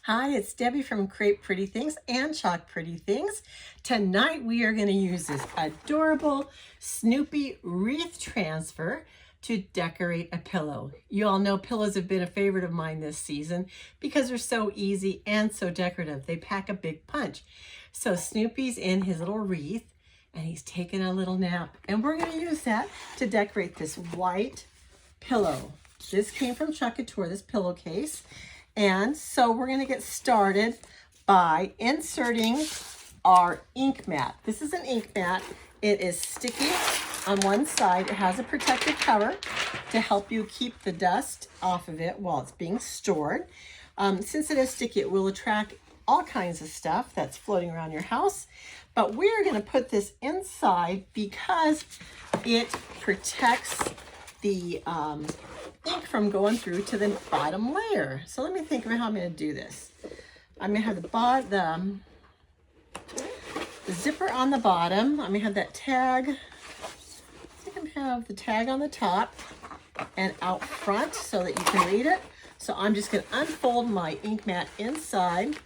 Hi, it's Debbie from Create Pretty Things and Chalk Pretty Things. Tonight we are going to use this adorable Snoopy wreath transfer to decorate a pillow. You all know pillows have been a favorite of mine this season because they're so easy and so decorative. They pack a big punch. So Snoopy's in his little wreath and he's taking a little nap. And we're going to use that to decorate this white pillow. This came from Chalk Couture, this pillowcase. And so we're going to get started by inserting our ink mat. This is an ink mat. It is sticky on one side. It has a protective cover to help you keep the dust off of it while it's being stored. Since it is sticky, it will attract all kinds of stuff that's floating around your house. But we're going to put this inside because it protects the ink from going through to the bottom layer. So let me think about how I'm going to do this. I'm going to have the zipper on the bottom. I'm going to have that tag. I think I'm going to have the tag on the top and out front so that you can read it. So I'm just going to unfold my ink mat inside.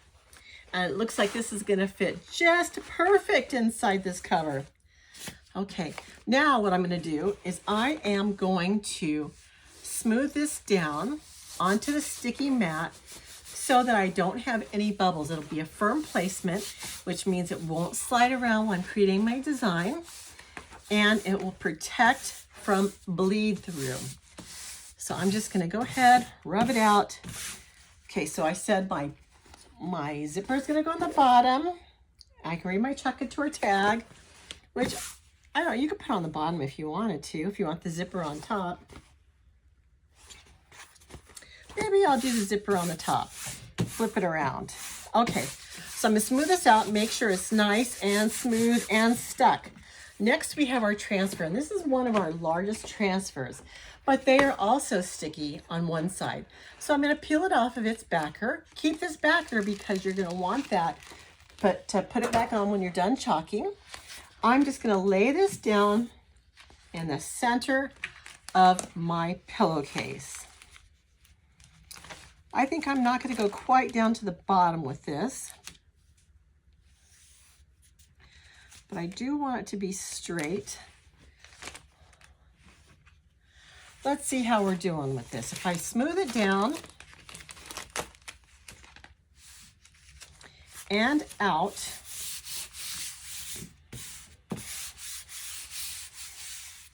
And it looks like this is going to fit just perfect inside this cover. Okay, now what I'm going to do is I am going to smooth this down onto the sticky mat so that I don't have any bubbles. It'll be a firm placement, which means it won't slide around when creating my design, and it will protect from bleed through. So I'm just going to go ahead, rub it out. Okay, so I said my zipper is going to go on the bottom. I can read my Chalk Couture tag, which I don't know, you could put on the bottom if you wanted to, if you want the zipper on top. Maybe I'll do the zipper on the top, flip it around. Okay, so I'm gonna smooth this out, make sure it's nice and smooth and stuck. Next we have our transfer, and this is one of our largest transfers, but they are also sticky on one side. So I'm gonna peel it off of its backer. Keep this backer because you're gonna want that, but to put it back on when you're done chalking. I'm just gonna lay this down in the center of my pillowcase. I think I'm not going to go quite down to the bottom with this, but I do want it to be straight. Let's see how we're doing with this. If I smooth it down and out,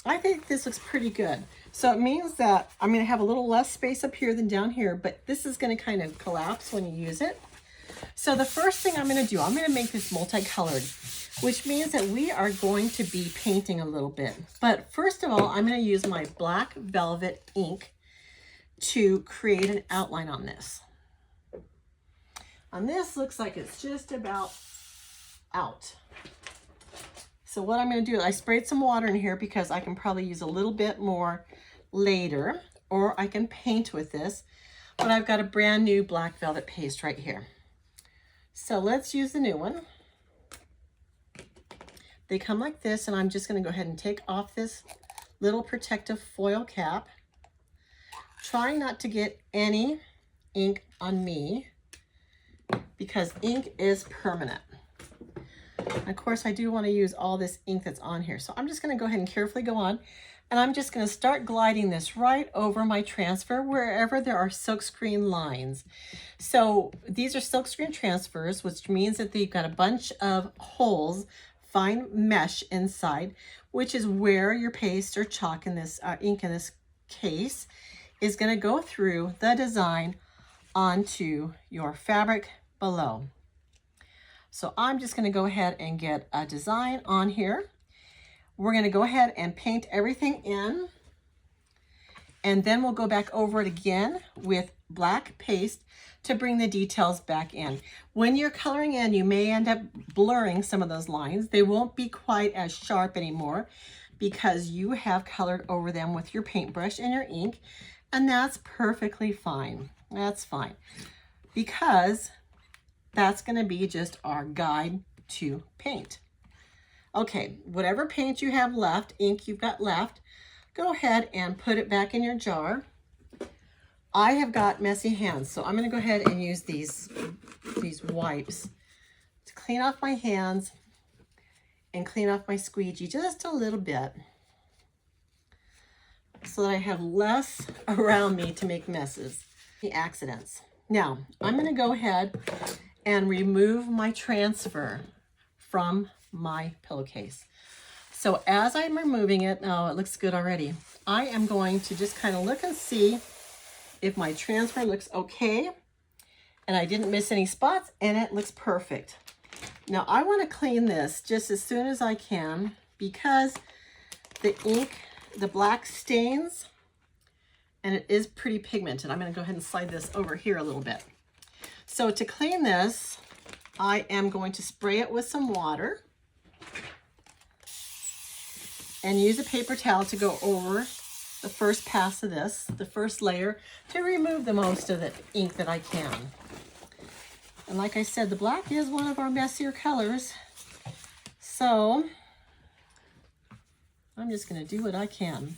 I think this looks pretty good. So it means that I'm going to have a little less space up here than down here, but this is going to kind of collapse when you use it. So the first thing I'm going to do, I'm going to make this multicolored, which means that we are going to be painting a little bit. But first of all, I'm going to use my black velvet ink to create an outline on this. On this looks like it's just about out. So what I'm going to do, I sprayed some water in here because I can probably use a little bit more later, or I can paint with this, but I've got a brand new black velvet paste right here. So let's use the new one. They come like this, and I'm just going to go ahead and take off this little protective foil cap. Try not to get any ink on me because ink is permanent. Of course, I do want to use all this ink that's on here. So I'm just going to go ahead and carefully go on. And I'm just going to start gliding this right over my transfer wherever there are silkscreen lines. So these are silkscreen transfers, which means that they've got a bunch of holes, fine mesh inside, which is where your paste or chalk in this ink in this case is going to go through the design onto your fabric below. So I'm just going to go ahead and get a design on here. We're going to go ahead and paint everything in, and then we'll go back over it again with black paste to bring the details back in. When you're coloring in, you may end up blurring some of those lines. They won't be quite as sharp anymore because you have colored over them with your paintbrush and your ink, and that's perfectly fine. That's fine because that's going to be just our guide to paint. Okay, whatever paint you have left, ink you've got left, go ahead and put it back in your jar. I have got messy hands, so I'm going to go ahead and use these wipes to clean off my hands and clean off my squeegee just a little bit so that I have less around me to make messes, the accidents. Now, I'm going to go ahead and remove my transfer from my pillowcase. So as I'm removing it, oh, it looks good already. I am going to just kind of look and see if my transfer looks okay and I didn't miss any spots, and it looks perfect. Now I want to clean this just as soon as I can because the ink, the black stains, and it is pretty pigmented. I'm going to go ahead and slide this over here a little bit. So to clean this, I am going to spray it with some water and use a paper towel to go over the first pass of this, the first layer, to remove the most of the ink that I can. And like I said, the black is one of our messier colors, so I'm just going to do what I can.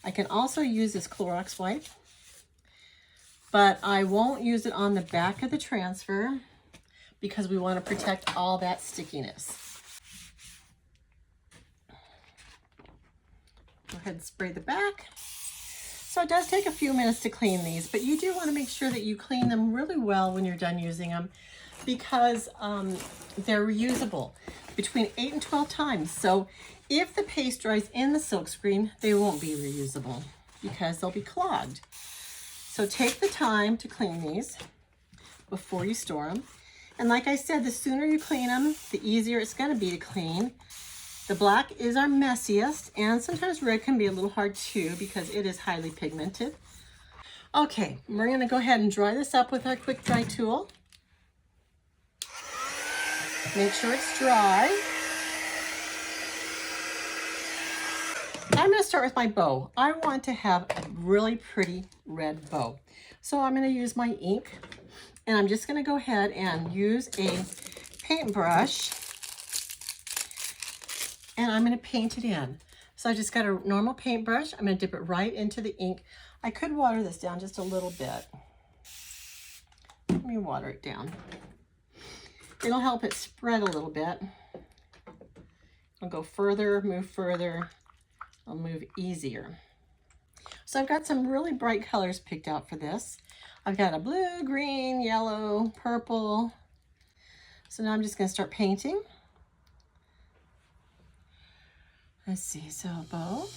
I can also use this Clorox wipe, but I won't use it on the back of the transfer because we want to protect all that stickiness. Go ahead and spray the back. So it does take a few minutes to clean these, but you do want to make sure that you clean them really well when you're done using them because they're reusable between 8 and 12 times. So if the paste dries in the silkscreen, they won't be reusable because they'll be clogged. So take the time to clean these before you store them. And like I said, the sooner you clean them, the easier it's going to be to clean. The black is our messiest, and sometimes red can be a little hard too because it is highly pigmented. Okay, we're going to go ahead and dry this up with our quick dry tool. Make sure it's dry. I'm going to start with my bow. I want to have a really pretty red bow. So I'm going to use my ink, and I'm just going to go ahead and use a paintbrush. And I'm going to paint it in. So I just got a normal paintbrush. I'm going to dip it right into the ink. I could water this down just a little bit. Let me water it down. It'll help it spread a little bit. I'll go further, move further. I'll move easier. So I've got some really bright colors picked out for this. I've got a blue, green, yellow, purple. So now I'm just going to start painting. Let's see, so bow.